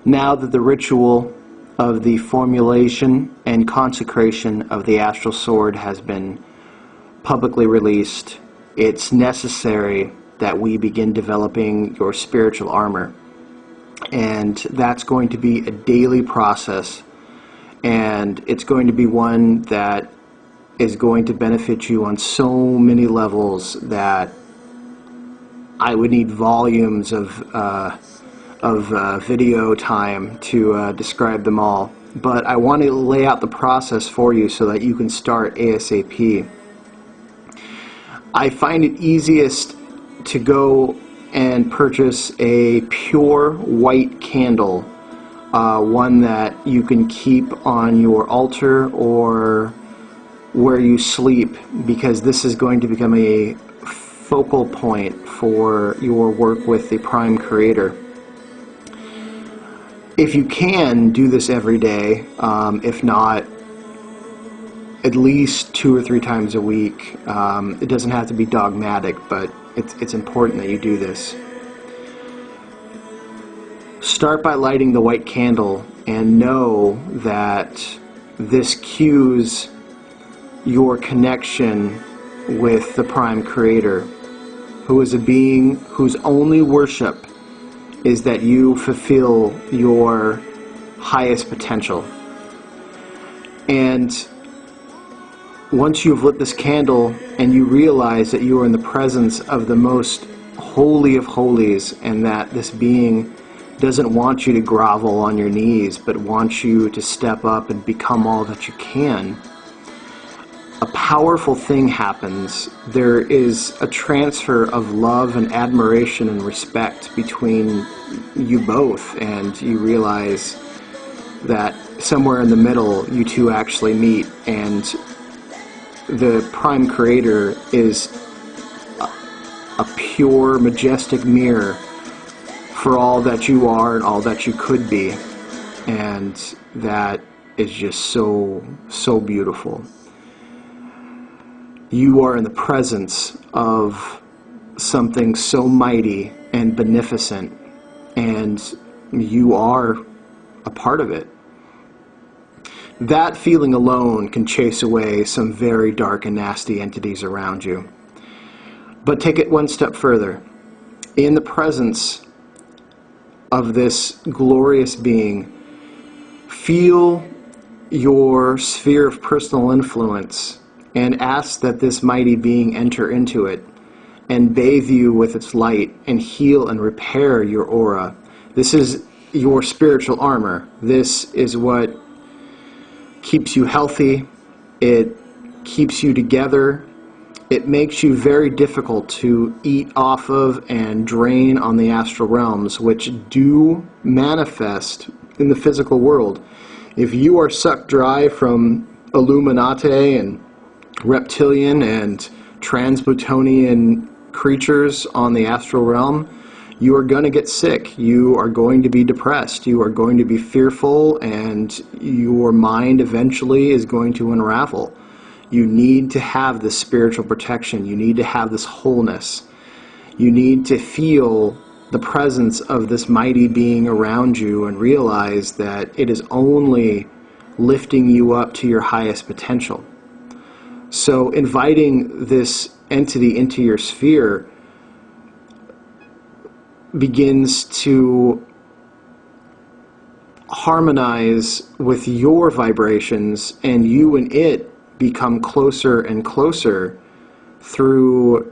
Now that the ritual of the formulation and consecration of the astral sword has been publicly released, it's necessary that we begin developing your spiritual armor. And that's going to be a daily process, and it's going to be one that is going to benefit you on so many levels that I would need volumes of video time to describe them all. But I want to lay out the process for you so that you can start ASAP. I find it easiest to go and purchase a pure white candle, one that you can keep on your altar or where you sleep, because this is going to become a focal point for your work with the Prime Creator. If you can, do this every day, if not at least 2 or 3 times a week. It doesn't have to be dogmatic, but it's important that you do this. Start by lighting the white candle and know that this cues your connection with the Prime Creator, who is a being whose only worship is that you fulfill your highest potential. And once you've lit this candle and you realize that you are in the presence of the most holy of holies, and that this being doesn't want you to grovel on your knees, but wants you to step up and become all that you can, a powerful thing happens. There is a transfer of love and admiration and respect between you both, and you realize that somewhere in the middle you two actually meet, and the Prime Creator is a pure, majestic mirror for all that you are and all that you could be. And that is just so, so beautiful. You are in the presence of something so mighty and beneficent, and you are a part of it. That feeling alone can chase away some very dark and nasty entities around you. But take it one step further. In the presence of this glorious being, feel your sphere of personal influence and ask that this mighty being enter into it and bathe you with its light and heal and repair your aura. This is your spiritual armor. This is what keeps you healthy. It keeps you together. It makes you very difficult to eat off of and drain on the astral realms, which do manifest in the physical world. If you are sucked dry from Illuminati and reptilian and trans-Plutonian creatures on the astral realm, you are going to get sick. You are going to be depressed. You are going to be fearful, and your mind eventually is going to unravel. You need to have this spiritual protection. You need to have this wholeness. You need to feel the presence of this mighty being around you and realize that it is only lifting you up to your highest potential. So inviting this entity into your sphere begins to harmonize with your vibrations, and you and it become closer and closer through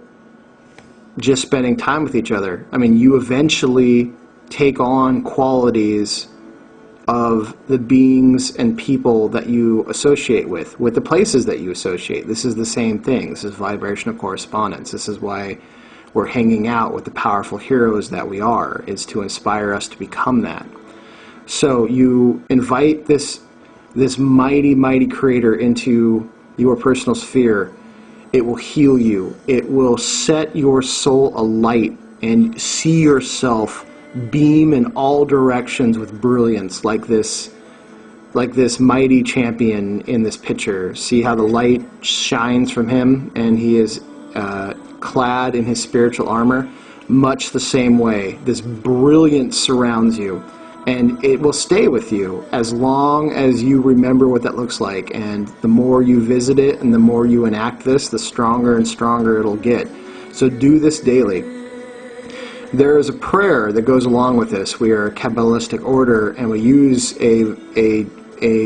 just spending time with each other. I mean, you eventually take on qualities of the beings and people that you associate with the places that you associate. This is the same thing. This is vibrational correspondence. This is why we're hanging out with the powerful heroes that we are, is to inspire us to become that. So you invite this mighty, mighty creator into your personal sphere. It will heal you. It will set your soul alight and see yourself beam in all directions with brilliance, like this mighty champion in this picture. See how the light shines from him, and he is clad in his spiritual armor? Much the same way, this brilliance surrounds you. And it will stay with you as long as you remember what that looks like. And the more you visit it and the more you enact this, the stronger and stronger it'll get. So do this daily. There is a prayer that goes along with this. We are a Kabbalistic order, and we use a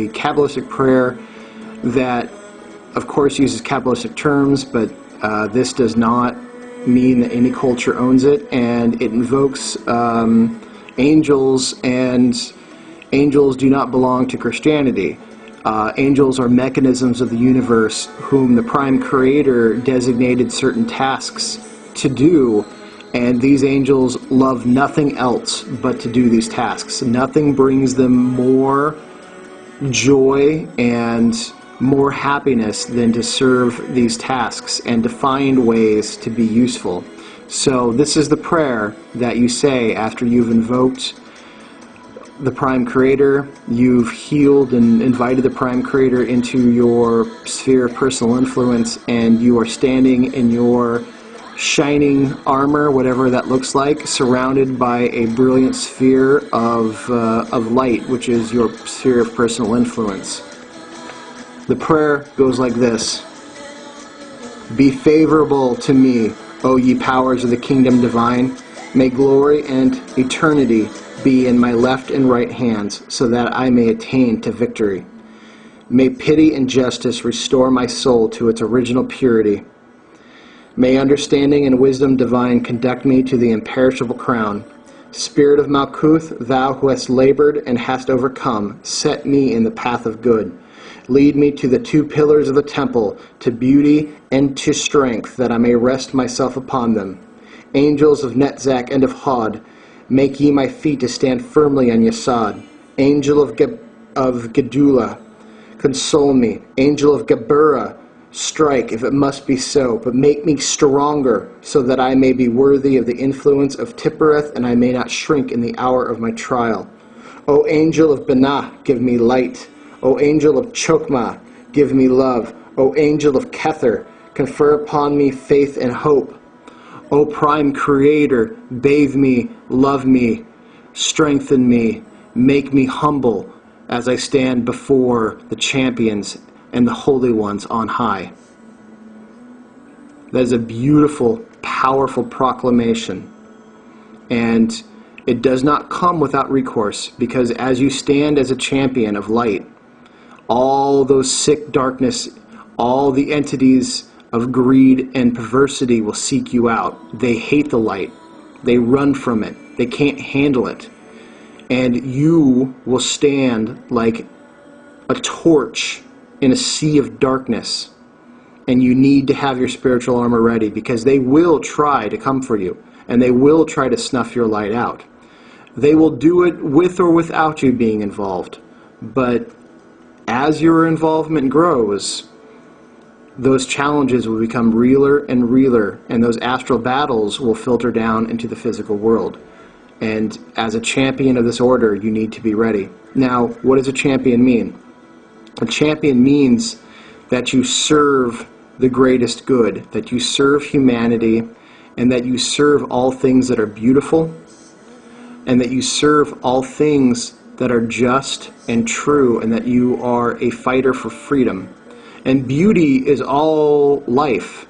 Kabbalistic prayer that, of course, uses Kabbalistic terms, but this does not mean that any culture owns it, and it invokes angels, and angels do not belong to Christianity. Angels are mechanisms of the universe whom the Prime Creator designated certain tasks to do, and these angels love nothing else but to do these tasks. Nothing brings them more joy and more happiness than to serve these tasks and to find ways to be useful. So this is the prayer that you say after you've invoked the Prime Creator, you've healed and invited the Prime Creator into your sphere of personal influence, and you are standing in your shining armor, whatever that looks like, surrounded by a brilliant sphere of light, which is your sphere of personal influence. The prayer goes like this: Be favorable to me, O ye powers of the kingdom divine. May glory and eternity be in my left and right hands, so that I may attain to victory. May pity and justice restore my soul to its original purity. May understanding and wisdom divine conduct me to the imperishable crown. Spirit of Malkuth, thou who hast labored and hast overcome, set me in the path of good. Lead me to the two pillars of the temple, to beauty and to strength, that I may rest myself upon them. Angels of Netzach and of Hod, make ye my feet to stand firmly on Yesod. Angel of Gedula, console me. Angel of Geburah, strike if it must be so, but make me stronger, so that I may be worthy of the influence of Tippereth, and I may not shrink in the hour of my trial. O angel of Benah, give me light. O angel of Chokmah, give me love. O angel of Kether, confer upon me faith and hope. O Prime Creator, bathe me, love me, strengthen me, make me humble as I stand before the champions and the holy ones on high. That is a beautiful, powerful proclamation. And it does not come without recourse, because as you stand as a champion of light, all those sick darkness, all the entities of greed and perversity will seek you out. They hate the light. They run from it. They can't handle it. And you will stand like a torch in a sea of darkness. And you need to have your spiritual armor ready, because they will try to come for you, and they will try to snuff your light out. They will do it with or without you being involved. But as your involvement grows, those challenges will become realer and realer, and those astral battles will filter down into the physical world. And as a champion of this order, you need to be ready. Now, what does a champion mean? A champion means that you serve the greatest good, that you serve humanity, and that you serve all things that are beautiful, and that you serve all things that are just and true, and that you are a fighter for freedom. And beauty is all life.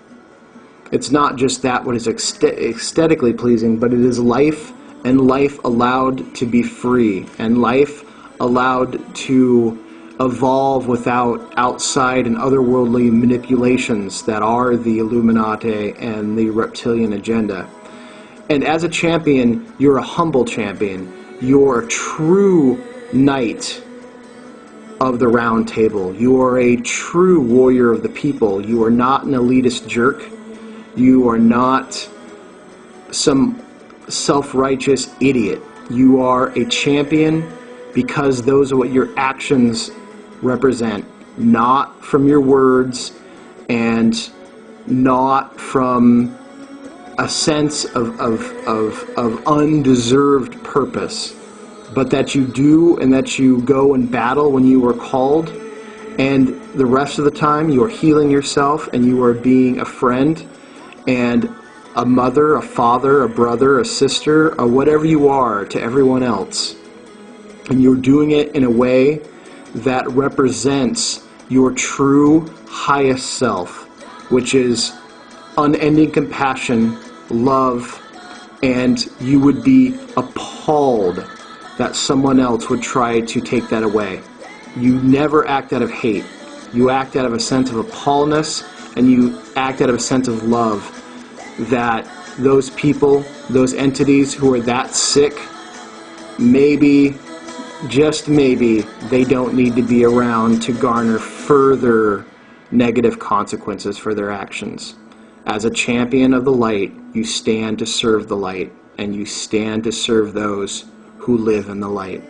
It's not just that what is aesthetically pleasing, but it is life, and life allowed to be free, and life allowed to evolve without outside and otherworldly manipulations that are the Illuminati and the reptilian agenda. And as a champion, you're a humble champion. You're a true knight of the round table. You are a true warrior of the people. You are not an elitist jerk. You are not some self-righteous idiot. You are a champion because those are what your actions represent, not from your words and not from a sense of undeserved purpose, but that you do, and that you go and battle when you are called, and the rest of the time you are healing yourself, and you are being a friend and a mother, a father, a brother, a sister, or whatever you are to everyone else. And you're doing it in a way that represents your true highest self, which is unending compassion, love, and you would be appalled that someone else would try to take that away. You never act out of hate. You act out of a sense of appallness, and you act out of a sense of love that those people, those entities who are that sick, maybe, just maybe, they don't need to be around to garner further negative consequences for their actions. As a champion of the light, you stand to serve the light, and you stand to serve those who live in the light.